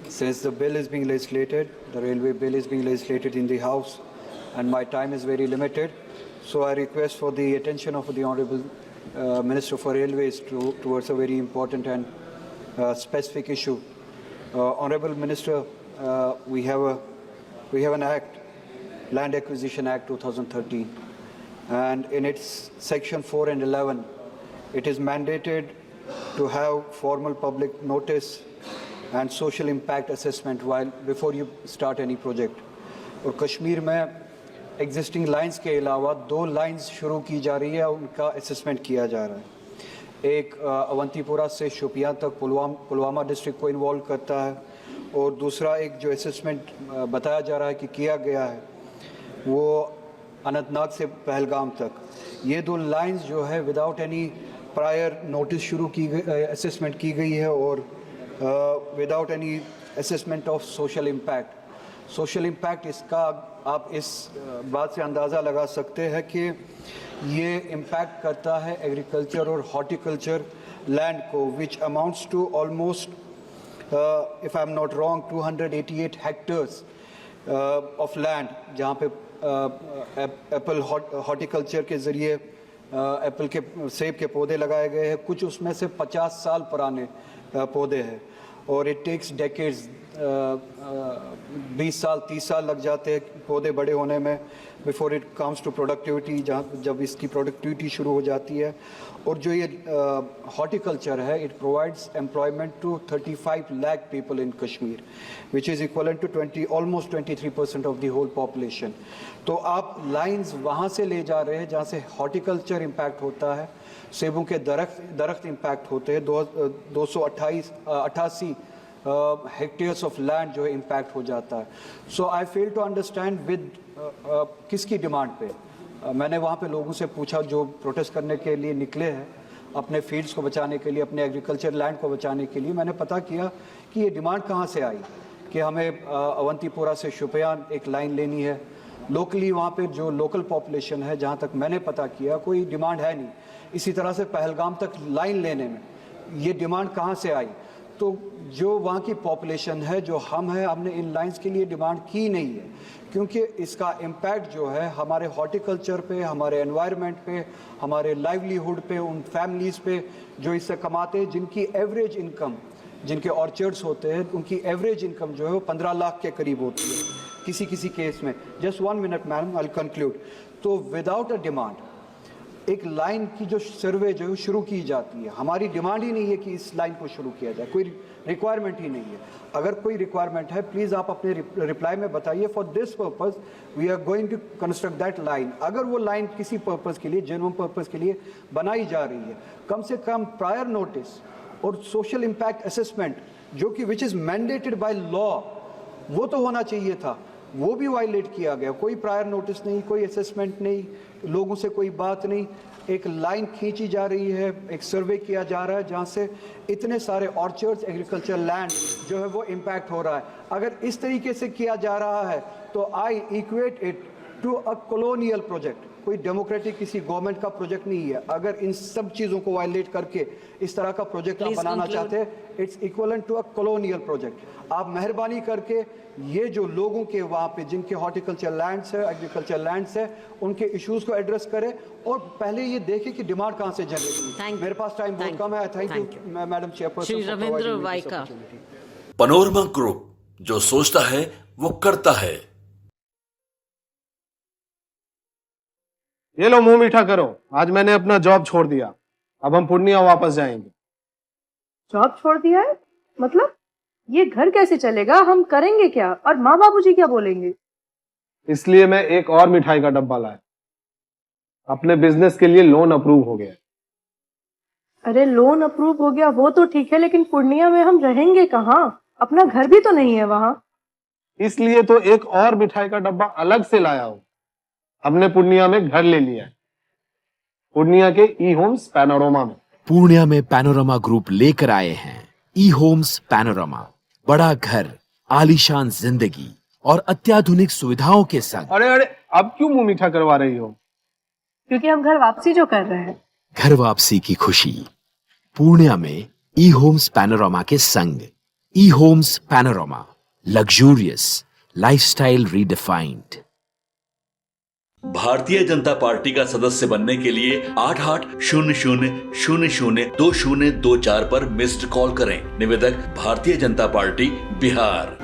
since the bill is being legislated, the railway bill is being legislated in the House, and my time is very limited, so I request for the attention of the Honourable Minister for Railways towards a very important and specific issue. Honourable Minister, we have an act, Land Acquisition Act 2013, and in its section 4 and 11, it is mandated to have formal public notice and social impact assessment before you start any project. और कश्मीर में existing lines के अलावा 2 lines शुरू की जा रही है, उनका assessment किया जा रहा है. एक अवंतीपुरा से शोपियां तक पुलवामा डिस्ट्रिक्ट को इन्वॉल्व करता है, और दूसरा एक जो असेसमेंट बताया जा रहा है कि किया गया है वो अनंतनाग से पहलगाम तक. ये 2 लाइंस जो है विदाउट एनी प्रायर नोटिस शुरू की गई, असेसमेंट की गई है, और without any assessment of social impact. Social impact इसका आप इस बात से अंदाज़ा लगा सकते हैं कि ये इम्पैक्ट करता है एग्रीकल्चर और हॉर्टिकल्चर लैंड को, which amounts to almost, if I am not wrong, 288 hectares of land, जहाँ पे एप्पल हॉर्टिकल्चर के ज़रिए एप्पल के सेब के पौधे लगाए गए हैं. कुछ उसमें से 50 साल पुराने पौधे हैं, और इट टेक्स डेकेड्स, 20 साल 30 साल लग जाते हैं पौधे बड़े होने में before it comes to productivity, जब इसकी प्रोडक्टिविटी शुरू हो जाती है. और जो ये हॉर्टिकल्चर है, it provides employment to 35 lakh people in Kashmir, which is equivalent to almost 23% of the whole population. तो आप लाइंस वहाँ से ले जा रहे हैं जहाँ से हॉर्टिकल्चर इम्पैक्ट होता है, सेबों के दरख्त इम्पैक्ट होते हैं. 288 हेक्टेयर्स ऑफ लैंड जो है इम्पैक्ट हो जाता है. सो आई फेल टू अंडरस्टैंड विद किसकी डिमांड पे. मैंने वहाँ पे लोगों से पूछा जो प्रोटेस्ट करने के लिए निकले हैं, अपने फील्ड्स को बचाने के लिए, अपने एग्रीकल्चर लैंड को बचाने के लिए. मैंने पता किया कि ये डिमांड कहाँ से आई कि हमें अवंतीपुरा से शोपियां एक लाइन लेनी है. लोकली वहाँ पे जो लोकल पॉपुलेशन है, जहाँ तक मैंने पता किया, कोई डिमांड है नहीं. इसी तरह से पहलगाम तक लाइन लेने में ये डिमांड कहाँ से आई? तो जो वहाँ की पॉपुलेशन है, जो हमने इन लाइंस के लिए डिमांड की नहीं है, क्योंकि इसका इम्पैक्ट जो है हमारे हॉर्टिकल्चर पे, हमारे एनवायरनमेंट पे, हमारे लाइवलीहुड पे, उन फैमिलीज़ पे जो इससे कमाते हैं, जिनकी एवरेज इनकम, जिनके ऑर्चर्ड्स होते हैं, उनकी एवरेज इनकम जो है वो 15 लाख के करीब होती है किसी केस में. Just 1 minute madam, I will conclude. तो विदाउट अ डिमांड एक लाइन की जो सर्वे जो है शुरू की जाती है, हमारी डिमांड ही नहीं है कि इस लाइन को शुरू किया जाए, कोई रिक्वायरमेंट ही नहीं है. अगर कोई रिक्वायरमेंट है, प्लीज़ आप अपने रिप्लाई में बताइए. For this purpose we are going to construct that line. अगर वो लाइन किसी पर्पस के लिए, जेन्युइन पर्पस के लिए बनाई जा रही है, कम से कम प्रायर नोटिस और सोशल इम्पैक्ट असेसमेंट, जो कि which is mandated by law, वो तो होना चाहिए था. वो भी वायलेट किया गया. कोई प्रायर नोटिस नहीं, कोई असेसमेंट नहीं, लोगों से कोई बात नहीं. एक लाइन खींची जा रही है, एक सर्वे किया जा रहा है जहाँ से इतने सारे ऑर्चर्ड्स, एग्रीकल्चर लैंड जो है वो इम्पैक्ट हो रहा है. अगर इस तरीके से किया जा रहा है तो I equate it to a colonial project. कोई डेमोक्रेटिक किसी गवर्नमेंट का प्रोजेक्ट नहीं है. अगर इन सब चीज़ों को वायलेट करके इस तरह का प्रोजेक्ट आप बनाना चाहते हैं, it's equivalent to a colonial project. आप मेहरबानी करके ये जो लोगों के वहाँ पे जिनके हॉर्टिकल्चर लैंड्स है, एग्रीकल्चर लैंड्स है, उनके इश्यूज को एड्रेस करें, और पहले ये देखें कि डिमांड कहाँ से जनरेट हुई. मेरे पास टाइम बहुत कम है. Thank you madam chairperson. Shri Ravindra Waikar. Panorama group, जो सोचता है वो करता है. ये लो, मुंह मीठा करो. आज मैंने अपना जॉब छोड़ दिया. अब हम पूर्णिया वापस जाएंगे. जॉब छोड़ दिया है? मतलब ये घर कैसे चलेगा? हम करेंगे क्या? और माँ बाबूजी क्या बोलेंगे? इसलिए मैं एक और मिठाई का डब्बा लाया. अपने बिजनेस के लिए लोन अप्रूव हो गया. अरे लोन अप्रूव हो गया वो तो ठीक है, लेकिन पूर्णिया में हम रहेंगे कहाँ? अपना घर भी तो नहीं है वहाँ. इसलिए तो एक और मिठाई का डब्बा अलग से लाया हूँ. हमने पूर्णिया में घर ले लिया है, पूर्णिया के ई होम्स पैनोरमा में. पूर्णिया में पैनोरमा ग्रुप लेकर आए हैं ई होम्स पैनोरमा. बड़ा घर, आलीशान जिंदगी और अत्याधुनिक सुविधाओं के संग. अरे अरे, अब क्यों मुंह मीठा करवा रही हो? क्योंकि हम घर वापसी जो कर रहे हैं. घर वापसी की खुशी पूर्णिया में ई होम्स पैनोरमा के संग. E-Homes Panorama, luxurious lifestyle redefined. Bharatiya Janata party का सदस्य बनने के लिए 8800002024 पर मिस्ड कॉल करें। निवेदक भारतीय जनता पार्टी बिहार।